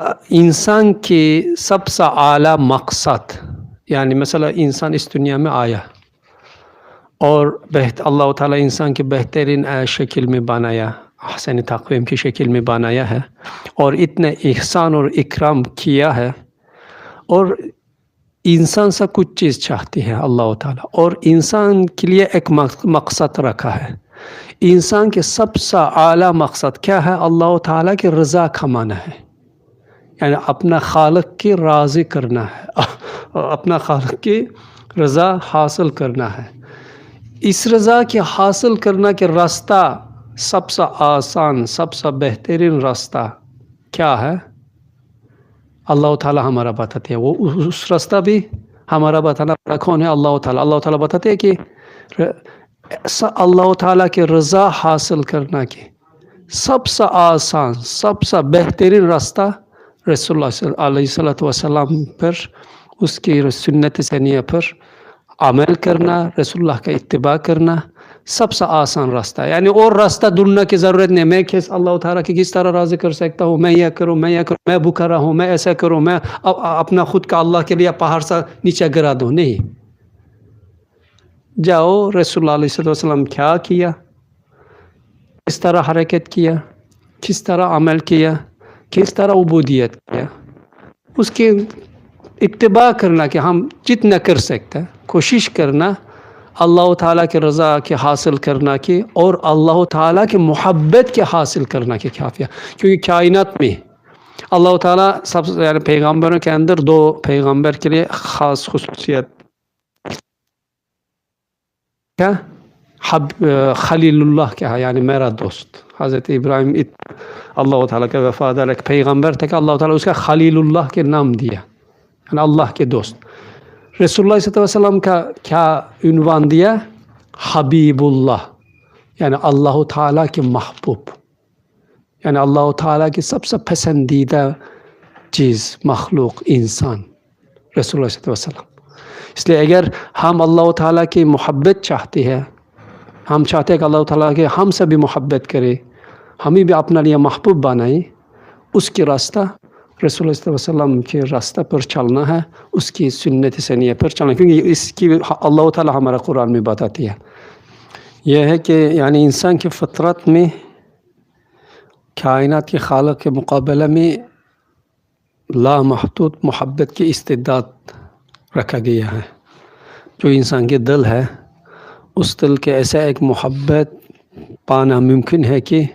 इंसान के सबसे आला मकसद यानी मसला इंसान इस दुनिया में आया और अल्लाह ताला इंसान के बेहतरीन शक्ल में बनाया, अहसन तक़वीम की शक्ल में बनाया है और इतना एहसान और इकराम किया है और इंसान से कुछ चीज़ चाहती है अल्लाह ताला और इंसान के लिए एक मकसद रखा है। इंसान के सबसे आला मकसद क्या है? अल्लाह ताला की रज़ा कमाना है, यानी अपना खालिक की राज़ी करना है, अपना खालिक की रज़ा हासिल करना है। इस रज़ा के हासिल करना के रास्ता सबसे आसान, सबसे बेहतरीन रास्ता क्या है? अल्लाह ताला हमारा बताते हैं। वो उस रास्ता भी हमारा बताना कौन है? अल्लाह ताला। अल्लाह ताला बताते हैं कि अल्लाह ताला की रज़ा हासिल करना के सबसे आसान, सबसे बेहतरीन रास्ता रसूलुल्लाह अलैहिस्सलातु वस्सलाम पर, उसकी सुन्नत सनिया पर अमल करना, रसूलुल्लाह का इत्तिबा करना सबसे आसान रास्ता है। यानी और रास्ता ढूंढने की ज़रूरत नहीं। मैं किस अल्लाह ताला की किस तरह राज़ी कर सकता हूँ, मैं यह करूँ, मैं यह करूँ, मैं भूखा रहूँ, मैं ऐसा करूँ, मैं अपना खुद का अल्लाह के लिए पहाड़ से नीचे गिरा दूँ। नहीं, जाओ रसूलुल्लाह अलैहि वसल्लम क्या किया, किस तरह हरकत किया, किस तरह अमल किया, किस तरह उबूदियत किया, उसके इत्तिबा करना कि हम जितना कर सकते हैं कोशिश करना अल्लाह ताला की रज़ा के हासिल करना की और अल्लाह ताला की मोहब्बत के हासिल करना की काफ़िया। क्योंकि कायनात में अल्लाह ताला सब यानी पैगम्बरों के अंदर दो पैगम्बर के लिए ख़ास खुसूसियत क्या? खलीलुल्लाह क्या है, यानी मेरा दोस्त। हज़रत इब्राहिम अल्लाह ताला के वफ़ादार एक पैगम्बर थे कि अल्लाह ताला उसका खलीलुल्लाह के नाम दिया, यानी अल्लाह के दोस्त। रसूलुल्लाह सल्लल्लाहु अलैहि वसल्लम का क्या उन्वान दिया? हबीबुल्लाह, यानी अल्लाह ताला के महबूब, यानी अल्लाह ताला की सबसे पसंदीदा चीज़ मखलूक इंसान रसूलुल्लाह सल्लल्लाहु अलैहि वसल्लम। इसलिए अगर हम अल्लाह ताला की मोहब्बत चाहते हैं, हम चाहते हैं कि अल्लाह ताला के हमसे भी मोहब्बत करे, हमें भी अपना लिए महबूब बनाए, उसके रास्ता रसूलुल्लाह सल्लल्लाहु अलैहि वसल्लम के रास्ता पर चलना है, उसकी सुन्नत सनिया पर चलना। क्योंकि इसकी अल्लाह ताला हमारा कुरान में बताती है। यह है कि यानी इंसान की फ़ितरत में कायनात के खालिक के मुकाबले में लामहदूद मोहब्बत की इस्तिदाद रखा गया है। जो इंसान के दिल है, उस दिल के ऐसा एक मोहब्बत पाना मुमकिन है कि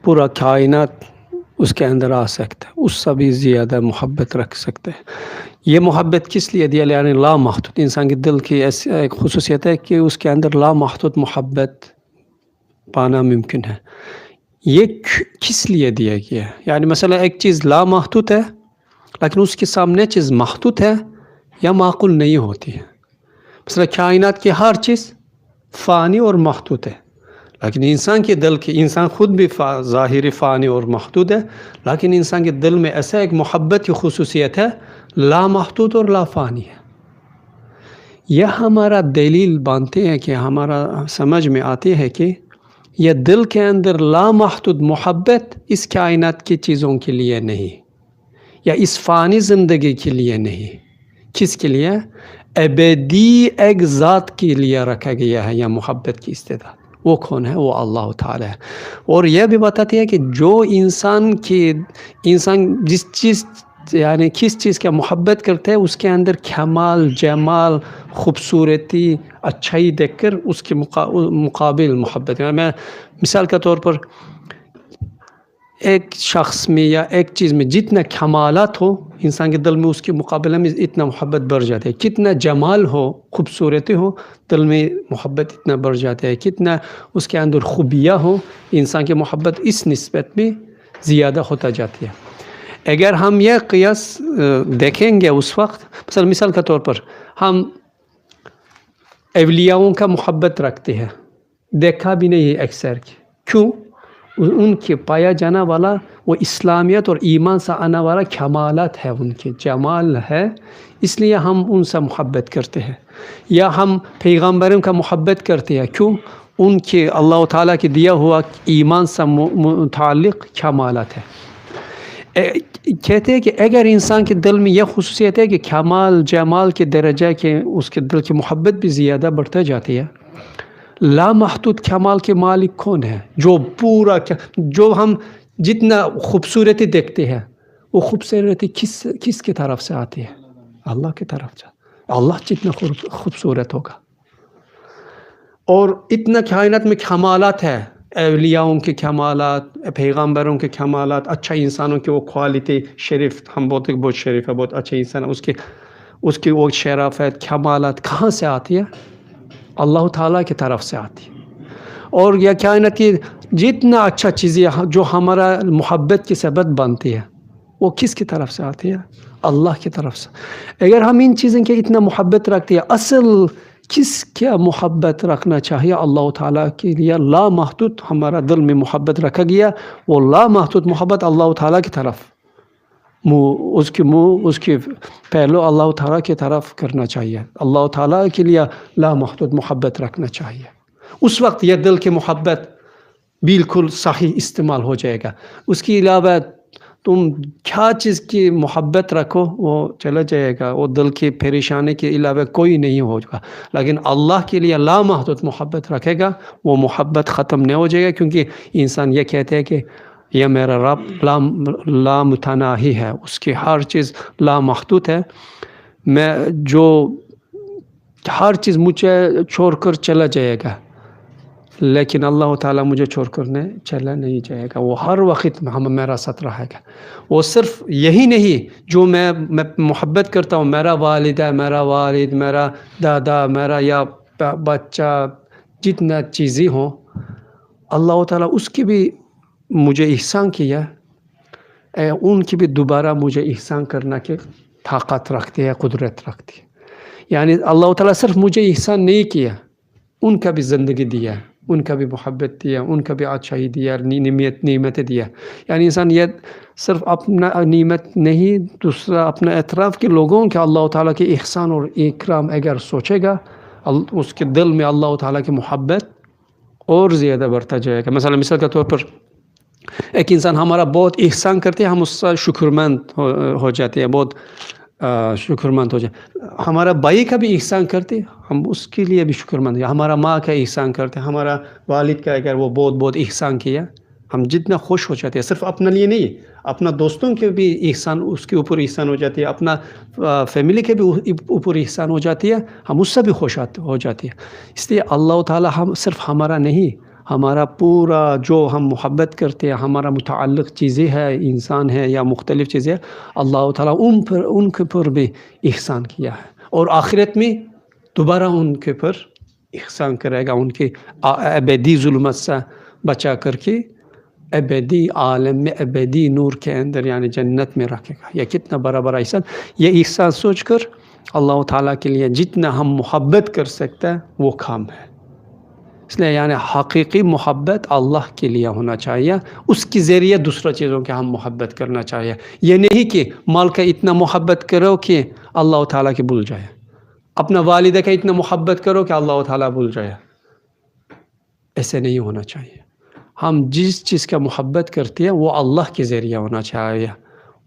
पूरा कायनात उसके अंदर आ सकता है, उससे भी ज़्यादा मोहब्बत रख सकते हैं। ये मोहब्बत किस लिए दिया? यानी लामहदूद इंसान के दिल की ऐसी एक खुसूसियत है कि उसके अंदर लामहदूद मोहब्बत पाना मुमकिन है। ये किस लिए दिया गया है? यानी मसला एक चीज़ लामहदूद है लेकिन उसके सामने चीज़ महदूद है या माक़ूल नहीं होती है। मसला कायनात की हर चीज़ फ़ानी और महदूद है, लेकिन इंसान के दिल की, इंसान ख़ुद भी ज़ाहिरी फ़ानी और महदूद है, लेकिन इंसान के दिल में ऐसा एक मोहब्बत की खुसूसियत है लामहदूद और लाफ़ानी है। यह हमारा दलील बनते हैं कि हमारा समझ में आती है कि यह दिल के अंदर लामहदूद मोहब्बत इस कायनात की चीज़ों के लिए नहीं या इस फ़ानी ज़िंदगी के लिए नहीं, किसके लिए? अबदी एक ज़ात के लिए रखा गया है यह मोहब्बत की इस्तिदाद। वो कौन है? वो अल्लाह ताला है। और यह भी बताती है कि जो इंसान जिस चीज़ यानी किस चीज़ का मोहब्बत करते हैं उसके अंदर कमाल, जमाल, खूबसूरती, अच्छाई देखकर उसके मुकाबिल मोहब्बत। मैं मिसाल के तौर पर एक शख्स में या एक चीज़ में जितना कमालात हो इंसान के दिल में, उसके मुकाबले में इतना मोहब्बत बढ़ जाती है। कितना जमाल हो, खूबसूरती हो, दिल में मोहब्बत इतना बढ़ जाता है। कितना उसके अंदर खूबियाँ हो, इंसान की मोहब्बत इस निस्बत में ज़्यादा होता जाती है। अगर हम यह क़ियास देखेंगे उस वक्त, मिसाल के तौर पर हम अवलियाओं का मोहब्बत रखते हैं, देखा भी नहीं है अक्सर। क्यों? उनके पाया जाना वाला वो इस्लामियत और ईमान से आने वाला कमालत है, उनके जमाल है, इसलिए हम उनसे मोहब्बत करते हैं। या हम पैगम्बरों का मोहब्बत करते हैं, क्यों? उनके अल्लाह ताला के दिया हुआ ईमान से मुताल्लिक़ कमालत है। کہتے ہیں کہ اگر انسان کے دل میں یہ خصوصیت ہے کہ کمال جمال کے درجہ کے اس کے دل کی محبت بھی زیادہ بڑھتا جاتی ہے. لامحدود کمال کے مالک کون ہے؟ جو پورا جو ہم جتنا خوبصورتی دیکھتے ہیں وہ خوبصورتی کس کی طرف سے آتی ہے؟ اللہ کی طرف سے. اللہ جتنا خوبصورت ہوگا. اور اتنا کائنات میں کمالات ہے، اولیاؤں کے کمالات، پیغمبروں کے کمالات، اچھا انسانوں کی وہ کوالٹی، شریف، ہم بہت شریف ہے، بہت اچھا انسان ہے، اس کی وہ شرافت، کمالات کہاں سے آتی ہے؟ اللہ تعالیٰ کی طرف سے آتی ہے. اور یہ کائنات کی جتنا اچھا چیزیں جو ہمارا محبت کی سبب بنتی ہے وہ کس کی طرف سے آتی ہے؟ اللہ کی طرف سے. اگر ہم ان چیزوں کے اتنا محبت رکھتے ہیں، اصل کس کیا محبت رکھنا چاہیے؟ اللہ تعالیٰ کے لیے لامحدود ہمارا دل میں محبت رکھا گیا. وہ لامحدود محبت اللہ تعالیٰ کی طرف، اس کی پہلو اللہ تعالیٰ کی طرف کرنا چاہیے. اللہ تعالیٰ کے لیے لامحدود محبت رکھنا چاہیے. اس وقت یہ دل کی محبت بالکل صحیح استعمال ہو جائے گا. اس کے علاوہ تم کیا چیز کی محبت رکھو وہ چلا جائے گا، وہ دل کی پریشانی کے علاوہ کوئی نہیں ہوگا. لیکن اللہ کے لیے لامحدود محبت رکھے گا، وہ محبت ختم نہیں ہو جائے گا. کیونکہ انسان یہ کہتے ہیں کہ یہ میرا رب لامتناہی ہے، اس کی ہر چیز لامحدود ہے. میں جو ہر چیز مجھے چھوڑ کر چلا جائے گا، لیکن اللہ تعالیٰ مجھے چھوڑ کر چلا نہیں جائے گا. وہ ہر وقت میرا ساتھ رہے گا. وہ صرف یہی نہیں جو میں محبت کرتا ہوں، میرا والدہ، میرا والد، میرا دادا، میرا یا بچہ، جتنا چیزیں ہوں، اللہ تعالیٰ اس کی بھی مجھے احسان کیا، ان کی بھی دوبارہ مجھے احسان کرنا کی طاقت رکھتی ہے، قدرت رکھتی ہے. یعنی اللہ تعالیٰ صرف مجھے احسان نہیں کیا، ان کا بھی زندگی دیا، ان کا بھی محبت دیا، ان کا بھی اچھائی دیا، نعمت دیا. یعنی انسان یہ صرف اپنا نعمت نہیں، دوسرا اپنا اعتراف کے لوگوں کے اللہ تعالیٰ کے احسان اور اکرام اگر سوچے گا، اس کے دل میں اللہ تعالیٰ کی محبت اور زیادہ بڑھتا جائے گا. مثال کے طور پر ایک انسان ہمارا بہت احسان کرتے ہیں، ہم اس سے شکرمند ہو جاتے ہیں، بہت شکرمند ہو جائے. ہمارا بھائی کا بھی احسان کرتے، ہم اس کے لیے بھی شکرمند ہیں. ہمارا ماں کا احسان کرتے، ہمارا والد کا اگر وہ بہت احسان کیا، ہم جتنا خوش ہو جاتے ہیں. صرف اپنا لیے نہیں، اپنا دوستوں کے بھی احسان، اس کے اوپر احسان ہو جاتی ہے، اپنا فیملی کے بھی اوپر احسان ہو جاتی ہے، ہم اس سے بھی خوش ہو جاتی ہے. اس لیے اللہ تعالیٰ صرف ہمارا نہیں، ہمارا پورا جو ہم محبت کرتے ہیں، ہمارا متعلق چیزیں ہیں، انسان ہے یا مختلف چیزیں، اللہ تعالیٰ ان کے پر بھی احسان کیا ہے. اور آخرت میں دوبارہ ان کے پر احسان کرے گا، ان کی ابدی ظلمت سے بچا کر کے ابدی عالم میں، ابدی نور کے اندر یعنی جنت میں رکھے گا. یہ کتنا بڑا احسان. یہ احسان سوچ کر اللہ تعالیٰ کے لیے جتنا ہم محبت کر سکتے ہیں وہ کام ہے. اس لیے یعنی حقیقی محبت اللہ کے لیے ہونا چاہیے، اس کے ذریعے دوسرا چیزوں کے ہم محبت کرنا چاہیے. یہ نہیں کہ مال کا اتنا محبت کرو کہ اللہ تعالیٰ کے بھول جائے، اپنا والدہ کا اتنا محبت کرو کہ اللہ تعالیٰ بھول جائے. ایسے نہیں ہونا چاہیے. ہم جس چیز کا محبت کرتے ہیں وہ اللہ کے ذریعے ہونا چاہیے،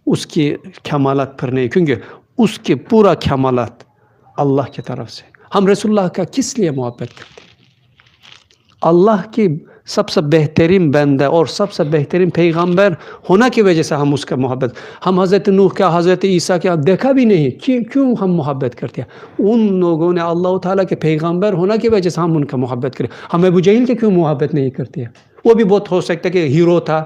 اس کے کمالات پر نہیں، کیونکہ اس کے پورا کمالات اللہ کی طرف سے. ہم رسول اللہ کا کس لیے محبت کرتے ہیں؟ اللہ کی سب سے بہترین بندہ اور سب سے بہترین پیغمبر ہونا کی وجہ سے ہم اس کا محبت. ہم حضرت نوح کا، حضرت عیسیٰ کا دیکھا بھی نہیں، کیوں ہم محبت کرتے ہیں؟ ان لوگوں نے اللہ تعالیٰ کے پیغمبر ہونا کی وجہ سے ہم ان کا محبت کریں. ہم ابو جہل کے کیوں محبت نہیں کرتے ہیں؟ وہ بھی بہت ہو سکتا ہے کہ ہیرو تھا،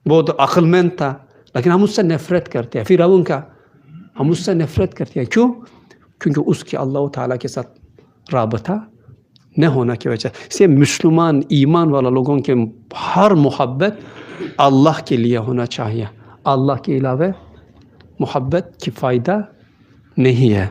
بہت عقل مند تھا، لیکن ہم اس سے نفرت کرتے ہیں. فرعون کا ہم اس سے نفرت کرتے ہیں. کیوں؟ کیونکہ اس کے اللہ تعالیٰ کے ساتھ رابطہ نہ ہونا کی وجہ سے. مسلمان ایمان والا لوگوں کے ہر محبت اللہ کے لیے ہونا چاہیے. اللہ کے علاوہ محبت کی فائدہ نہیں ہے.